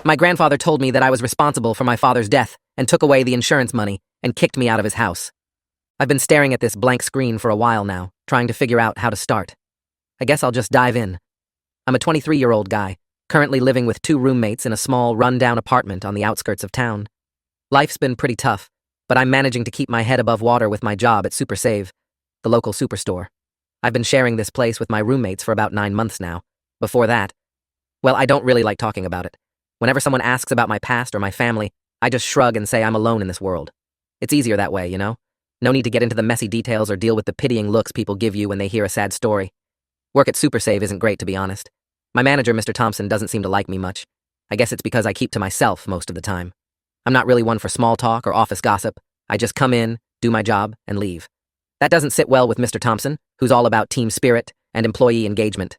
My grandfather told me that I was responsible for my father's death and took away the insurance money and kicked me out of his house. I've been staring at this blank screen for a while now, trying to figure out how to start. I guess I'll just dive in. I'm a 23-year-old guy, currently living with 2 roommates in a small, run-down apartment on the outskirts of town. Life's been pretty tough, but I'm managing to keep my head above water with my job at Super Save, the local superstore. I've been sharing this place with my roommates for about 9 months now. Before that, well, I don't really like talking about it. Whenever someone asks about my past or my family, I just shrug and say I'm alone in this world. It's easier that way, you know? No need to get into the messy details or deal with the pitying looks people give you when they hear a sad story. Work at Super Save isn't great, to be honest. My manager, Mr. Thompson, doesn't seem to like me much. I guess it's because I keep to myself most of the time. I'm not really one for small talk or office gossip. I just come in, do my job, and leave. That doesn't sit well with Mr. Thompson, who's all about team spirit and employee engagement.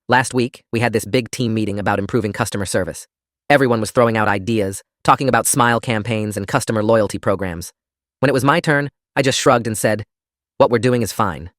Last week, we had this big team meeting about improving customer service. Everyone was throwing out ideas, talking about smile campaigns and customer loyalty programs. When it was my turn, I just shrugged and said, "What we're doing is fine."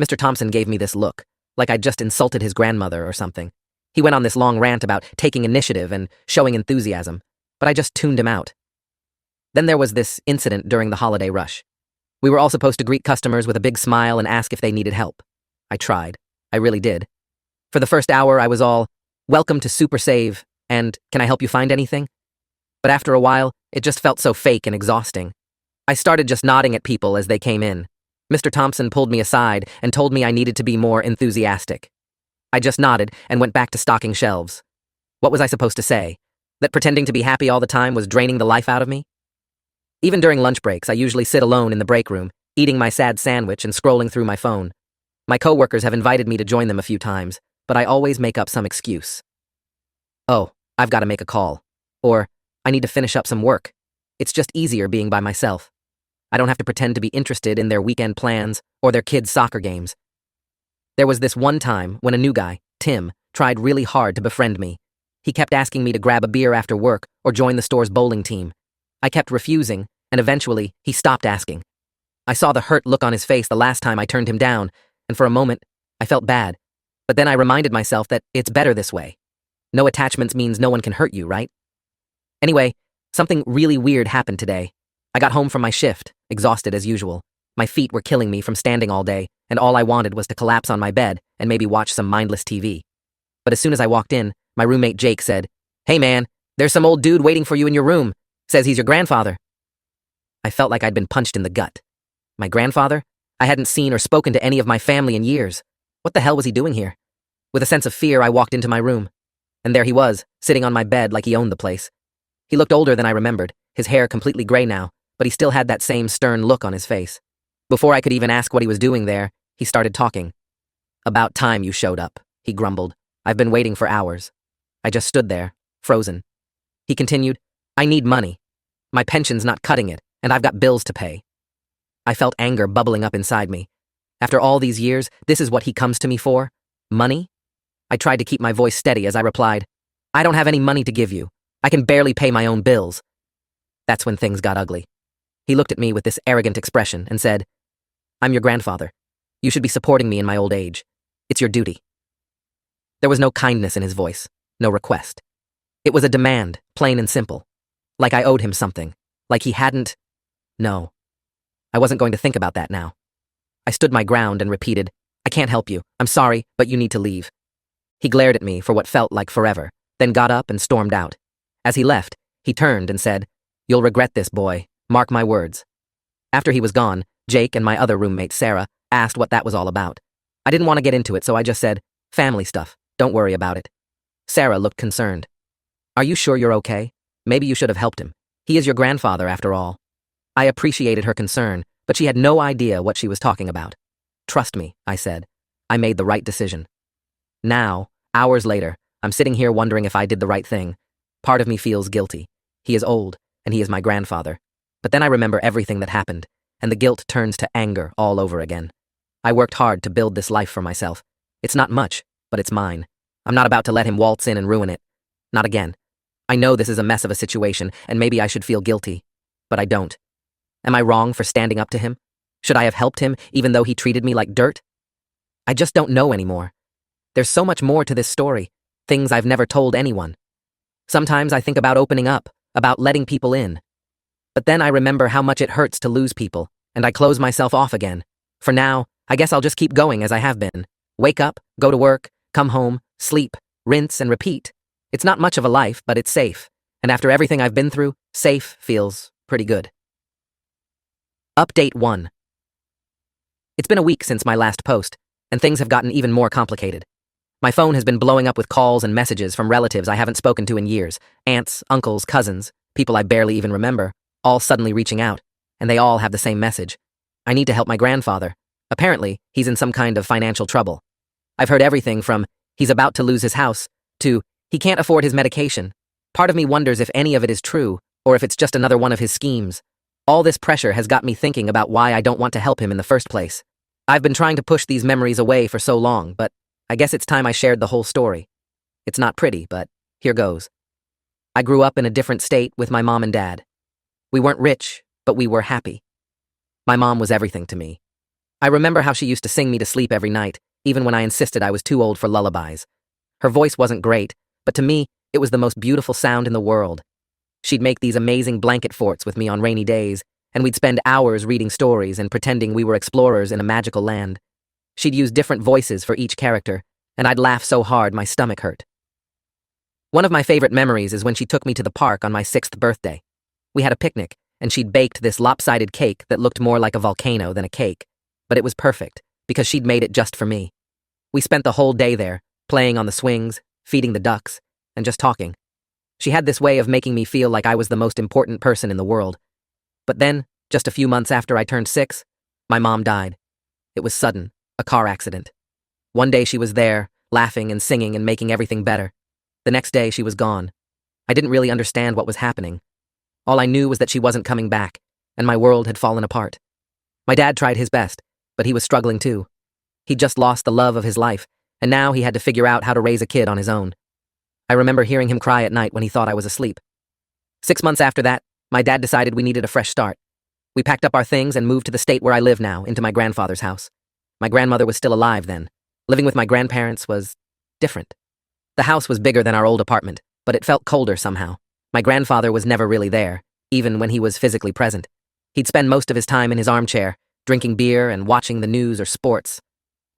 Mr. Thompson gave me this look, like I'd just insulted his grandmother or something. He went on this long rant about taking initiative and showing enthusiasm, but I just tuned him out. Then there was this incident during the holiday rush. We were all supposed to greet customers with a big smile and ask if they needed help. I tried. I really did. For the first hour, I was all, "Welcome to Super Save," and "Can I help you find anything?" But after a while, it just felt so fake and exhausting. I started just nodding at people as they came in. Mr. Thompson pulled me aside and told me I needed to be more enthusiastic. I just nodded and went back to stocking shelves. What was I supposed to say? That pretending to be happy all the time was draining the life out of me? Even during lunch breaks, I usually sit alone in the break room, eating my sad sandwich and scrolling through my phone. My coworkers have invited me to join them a few times, but I always make up some excuse. Oh, I've got to make a call. Or, I need to finish up some work. It's just easier being by myself. I don't have to pretend to be interested in their weekend plans or their kids' soccer games. There was this one time when a new guy, Tim, tried really hard to befriend me. He kept asking me to grab a beer after work or join the store's bowling team. I kept refusing, and eventually, he stopped asking. I saw the hurt look on his face the last time I turned him down, and for a moment, I felt bad. But then I reminded myself that it's better this way. No attachments means no one can hurt you, right? Anyway, something really weird happened today. I got home from my shift, exhausted as usual. My feet were killing me from standing all day, and all I wanted was to collapse on my bed and maybe watch some mindless TV. But as soon as I walked in, my roommate Jake said, "Hey man, there's some old dude waiting for you in your room. Says he's your grandfather." I felt like I'd been punched in the gut. My grandfather? I hadn't seen or spoken to any of my family in years. What the hell was he doing here? With a sense of fear, I walked into my room. And there he was, sitting on my bed like he owned the place. He looked older than I remembered, his hair completely gray now, but he still had that same stern look on his face. Before I could even ask what he was doing there, he started talking. "About time you showed up," he grumbled. "I've been waiting for hours." I just stood there, frozen. He continued, "I need money. My pension's not cutting it, and I've got bills to pay." I felt anger bubbling up inside me. After all these years, this is what he comes to me for? Money? I tried to keep my voice steady as I replied, "I don't have any money to give you. I can barely pay my own bills." That's when things got ugly. He looked at me with this arrogant expression and said, "I'm your grandfather. You should be supporting me in my old age. It's your duty." There was no kindness in his voice, no request. It was a demand, plain and simple. Like I owed him something. Like he hadn't. No. I wasn't going to think about that now. I stood my ground and repeated, "I can't help you. I'm sorry, but you need to leave." He glared at me for what felt like forever, then got up and stormed out. As he left, he turned and said, "You'll regret this, boy. Mark my words." After he was gone, Jake and my other roommate, Sarah, asked what that was all about. I didn't want to get into it, so I just said, "Family stuff. Don't worry about it." Sarah looked concerned. "Are you sure you're okay? Maybe you should have helped him. He is your grandfather, after all." I appreciated her concern, but she had no idea what she was talking about. "Trust me," I said. "I made the right decision." Now, hours later, I'm sitting here wondering if I did the right thing. Part of me feels guilty. He is old, and he is my grandfather. But then I remember everything that happened, and the guilt turns to anger all over again. I worked hard to build this life for myself. It's not much, but it's mine. I'm not about to let him waltz in and ruin it. Not again. I know this is a mess of a situation, and maybe I should feel guilty. But I don't. Am I wrong for standing up to him? Should I have helped him, even though he treated me like dirt? I just don't know anymore. There's so much more to this story, things I've never told anyone. Sometimes I think about opening up, about letting people in. But then I remember how much it hurts to lose people, and I close myself off again. For now, I guess I'll just keep going as I have been. Wake up, go to work, come home, sleep, rinse and repeat. It's not much of a life, but it's safe. And after everything I've been through, safe feels pretty good. Update 1. It's been a week since my last post, and things have gotten even more complicated. My phone has been blowing up with calls and messages from relatives I haven't spoken to in years. Aunts, uncles, cousins, people I barely even remember, all suddenly reaching out, and they all have the same message. I need to help my grandfather. Apparently, he's in some kind of financial trouble. I've heard everything from, he's about to lose his house, to, he can't afford his medication. Part of me wonders if any of it is true, or if it's just another one of his schemes. All this pressure has got me thinking about why I don't want to help him in the first place. I've been trying to push these memories away for so long, but I guess it's time I shared the whole story. It's not pretty, but here goes. I grew up in a different state with my mom and dad. We weren't rich, but we were happy. My mom was everything to me. I remember how she used to sing me to sleep every night, even when I insisted I was too old for lullabies. Her voice wasn't great, but to me, it was the most beautiful sound in the world. She'd make these amazing blanket forts with me on rainy days, and we'd spend hours reading stories and pretending we were explorers in a magical land. She'd use different voices for each character, and I'd laugh so hard my stomach hurt. One of my favorite memories is when she took me to the park on my 6th birthday. We had a picnic, and she'd baked this lopsided cake that looked more like a volcano than a cake, but it was perfect, because she'd made it just for me. We spent the whole day there, playing on the swings, feeding the ducks, and just talking. She had this way of making me feel like I was the most important person in the world. But then, just a few months after I turned 6, my mom died. It was sudden, a car accident. One day she was there, laughing and singing and making everything better. The next day she was gone. I didn't really understand what was happening. All I knew was that she wasn't coming back, and my world had fallen apart. My dad tried his best, but he was struggling too. He'd just lost the love of his life, and now he had to figure out how to raise a kid on his own. I remember hearing him cry at night when he thought I was asleep. 6 months after that, my dad decided we needed a fresh start. We packed up our things and moved to the state where I live now, into my grandfather's house. My grandmother was still alive then. Living with my grandparents was different. The house was bigger than our old apartment, but it felt colder somehow. My grandfather was never really there, even when he was physically present. He'd spend most of his time in his armchair, drinking beer and watching the news or sports.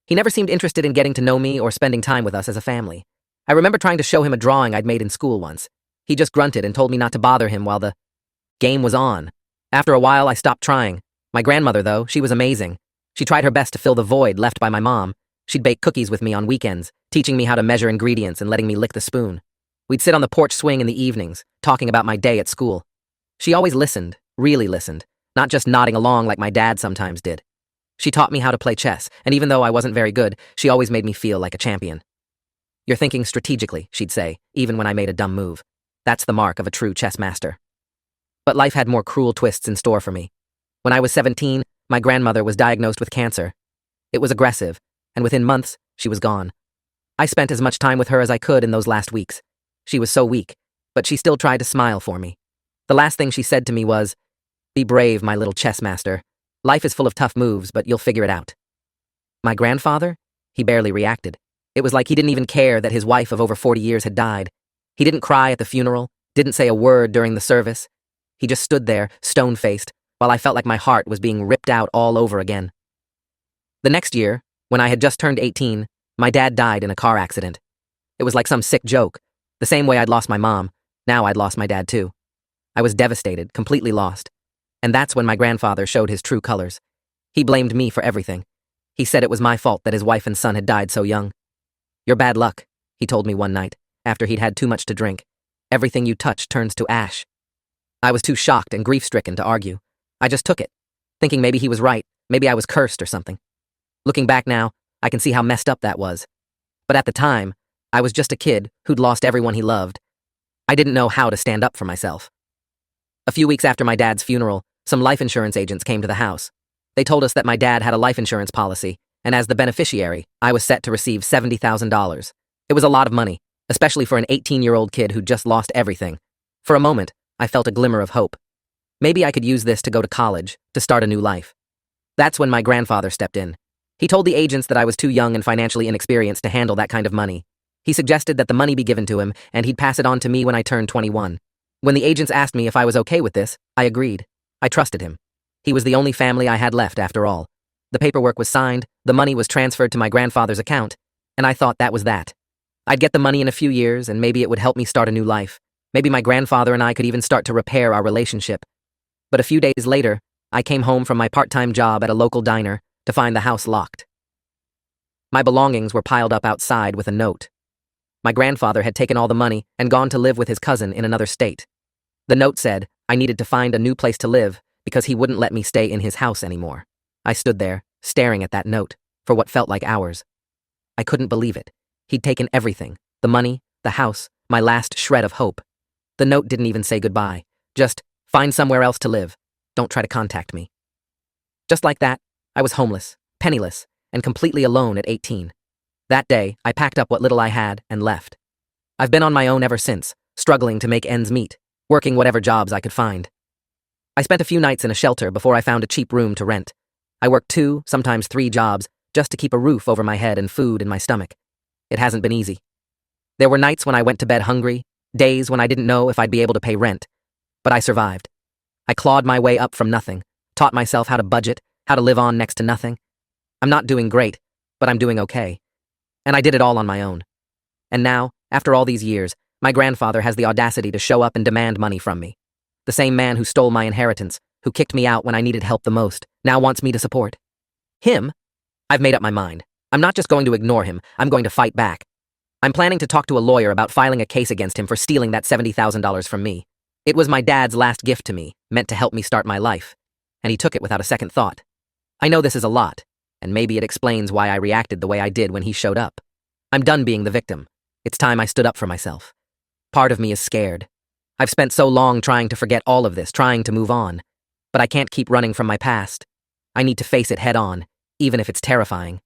He never seemed interested in getting to know me or spending time with us as a family. I remember trying to show him a drawing I'd made in school once. He just grunted and told me not to bother him while the game was on. After a while, I stopped trying. My grandmother, though, she was amazing. She tried her best to fill the void left by my mom. She'd bake cookies with me on weekends, teaching me how to measure ingredients and letting me lick the spoon. We'd sit on the porch swing in the evenings, talking about my day at school. She always listened, really listened, not just nodding along like my dad sometimes did. She taught me how to play chess, and even though I wasn't very good, she always made me feel like a champion. "You're thinking strategically," she'd say, even when I made a dumb move. That's the mark of a true chess master. But life had more cruel twists in store for me. When I was 17, my grandmother was diagnosed with cancer. It was aggressive, and within months, she was gone. I spent as much time with her as I could in those last weeks. She was so weak, but she still tried to smile for me. The last thing she said to me was, "Be brave, my little chess master. Life is full of tough moves, but you'll figure it out." My grandfather? He barely reacted. It was like he didn't even care that his wife of over 40 years had died. He didn't cry at the funeral, didn't say a word during the service. He just stood there, stone-faced, while I felt like my heart was being ripped out all over again. The next year, when I had just turned 18, my dad died in a car accident. It was like some sick joke. The same way I'd lost my mom, now I'd lost my dad too. I was devastated, completely lost. And that's when my grandfather showed his true colors. He blamed me for everything. He said it was my fault that his wife and son had died so young. "You're bad luck," he told me one night, after he'd had too much to drink. "Everything you touch turns to ash." I was too shocked and grief-stricken to argue. I just took it, thinking maybe he was right, maybe I was cursed or something. Looking back now, I can see how messed up that was. But at the time, I was just a kid who'd lost everyone he loved. I didn't know how to stand up for myself. A few weeks after my dad's funeral, some life insurance agents came to the house. They told us that my dad had a life insurance policy, and as the beneficiary, I was set to receive $70,000. It was a lot of money, especially for an 18-year-old kid who'd just lost everything. For a moment, I felt a glimmer of hope. Maybe I could use this to go to college, to start a new life. That's when my grandfather stepped in. He told the agents that I was too young and financially inexperienced to handle that kind of money. He suggested that the money be given to him and he'd pass it on to me when I turned 21. When the agents asked me if I was okay with this, I agreed. I trusted him. He was the only family I had left after all. The paperwork was signed, the money was transferred to my grandfather's account, and I thought that was that. I'd get the money in a few years and maybe it would help me start a new life. Maybe my grandfather and I could even start to repair our relationship. But a few days later, I came home from my part-time job at a local diner to find the house locked. My belongings were piled up outside with a note. My grandfather had taken all the money and gone to live with his cousin in another state. The note said I needed to find a new place to live because he wouldn't let me stay in his house anymore. I stood there, staring at that note, for what felt like hours. I couldn't believe it. He'd taken everything, the money, the house, my last shred of hope. The note didn't even say goodbye, just, find somewhere else to live. Don't try to contact me. Just like that, I was homeless, penniless, and completely alone at 18. That day, I packed up what little I had and left. I've been on my own ever since, struggling to make ends meet, working whatever jobs I could find. I spent a few nights in a shelter before I found a cheap room to rent. I worked 2, sometimes 3 jobs, just to keep a roof over my head and food in my stomach. It hasn't been easy. There were nights when I went to bed hungry, days when I didn't know if I'd be able to pay rent. But I survived. I clawed my way up from nothing, taught myself how to budget, how to live on next to nothing. I'm not doing great, but I'm doing okay. And I did it all on my own. And now, after all these years, my grandfather has the audacity to show up and demand money from me. The same man who stole my inheritance, who kicked me out when I needed help the most, now wants me to support him. I've made up my mind. I'm not just going to ignore him, I'm going to fight back. I'm planning to talk to a lawyer about filing a case against him for stealing that $70,000 from me. It was my dad's last gift to me, meant to help me start my life. And he took it without a second thought. I know this is a lot, and maybe it explains why I reacted the way I did when he showed up. I'm done being the victim. It's time I stood up for myself. Part of me is scared. I've spent so long trying to forget all of this, trying to move on. But I can't keep running from my past. I need to face it head on, even if it's terrifying.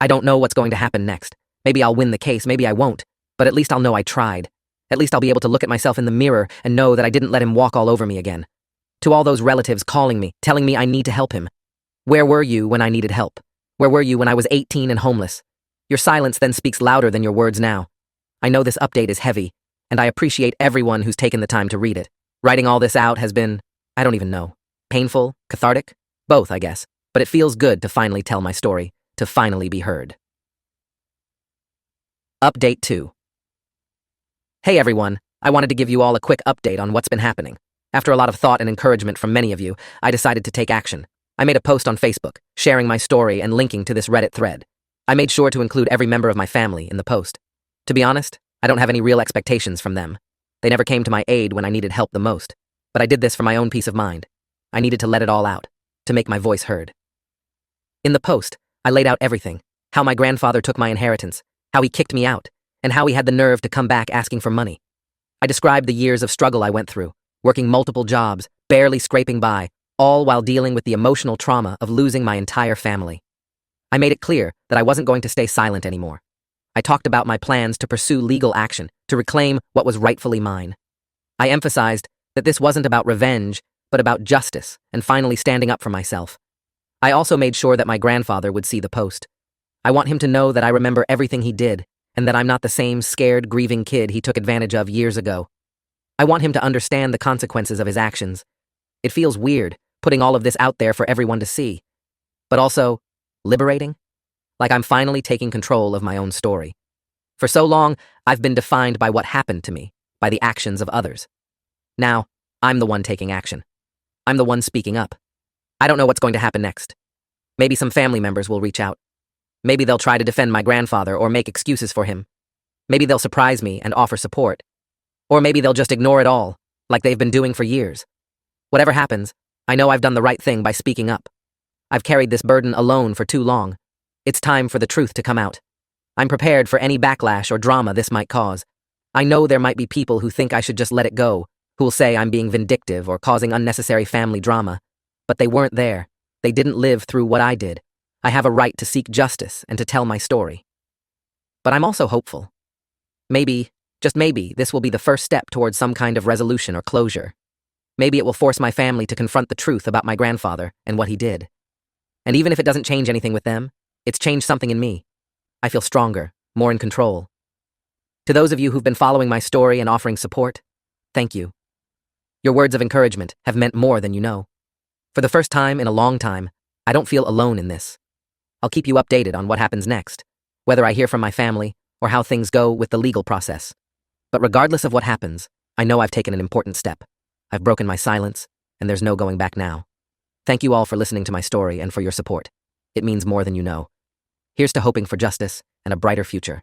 I don't know what's going to happen next. Maybe I'll win the case, maybe I won't, but at least I'll know I tried. At least I'll be able to look at myself in the mirror and know that I didn't let him walk all over me again. To all those relatives calling me, telling me I need to help him. Where were you when I needed help? Where were you when I was 18 and homeless? Your silence then speaks louder than your words now. I know this update is heavy, and I appreciate everyone who's taken the time to read it. Writing all this out has been, I don't even know. Painful? Cathartic? Both, I guess. But it feels good to finally tell my story, to finally be heard. Update 2. Hey everyone, I wanted to give you all a quick update on what's been happening. After a lot of thought and encouragement from many of you, I decided to take action. I made a post on Facebook, sharing my story and linking to this Reddit thread. I made sure to include every member of my family in the post. To be honest, I don't have any real expectations from them. They never came to my aid when I needed help the most. But I did this for my own peace of mind. I needed to let it all out, to make my voice heard. In the post, I laid out everything. How my grandfather took my inheritance, how he kicked me out, and how he had the nerve to come back asking for money. I described the years of struggle I went through, working multiple jobs, barely scraping by, all while dealing with the emotional trauma of losing my entire family. I made it clear that I wasn't going to stay silent anymore. I talked about my plans to pursue legal action, to reclaim what was rightfully mine. I emphasized that this wasn't about revenge, but about justice and finally standing up for myself. I also made sure that my grandfather would see the post. I want him to know that I remember everything he did, and that I'm not the same scared, grieving kid he took advantage of years ago. I want him to understand the consequences of his actions. It feels weird, putting all of this out there for everyone to see. But also, liberating? Like I'm finally taking control of my own story. For so long, I've been defined by what happened to me, by the actions of others. Now, I'm the one taking action. I'm the one speaking up. I don't know what's going to happen next. Maybe some family members will reach out. Maybe they'll try to defend my grandfather or make excuses for him. Maybe they'll surprise me and offer support. Or maybe they'll just ignore it all, like they've been doing for years. Whatever happens, I know I've done the right thing by speaking up. I've carried this burden alone for too long. It's time for the truth to come out. I'm prepared for any backlash or drama this might cause. I know there might be people who think I should just let it go, who'll say I'm being vindictive or causing unnecessary family drama. But they weren't there. They didn't live through what I did. I have a right to seek justice and to tell my story. But I'm also hopeful. Maybe, just maybe, this will be the first step towards some kind of resolution or closure. Maybe it will force my family to confront the truth about my grandfather and what he did. And even if it doesn't change anything with them, it's changed something in me. I feel stronger, more in control. To those of you who've been following my story and offering support, thank you. Your words of encouragement have meant more than you know. For the first time in a long time, I don't feel alone in this. I'll keep you updated on what happens next, whether I hear from my family or how things go with the legal process. But regardless of what happens, I know I've taken an important step. I've broken my silence, and there's no going back now. Thank you all for listening to my story and for your support. It means more than you know. Here's to hoping for justice and a brighter future.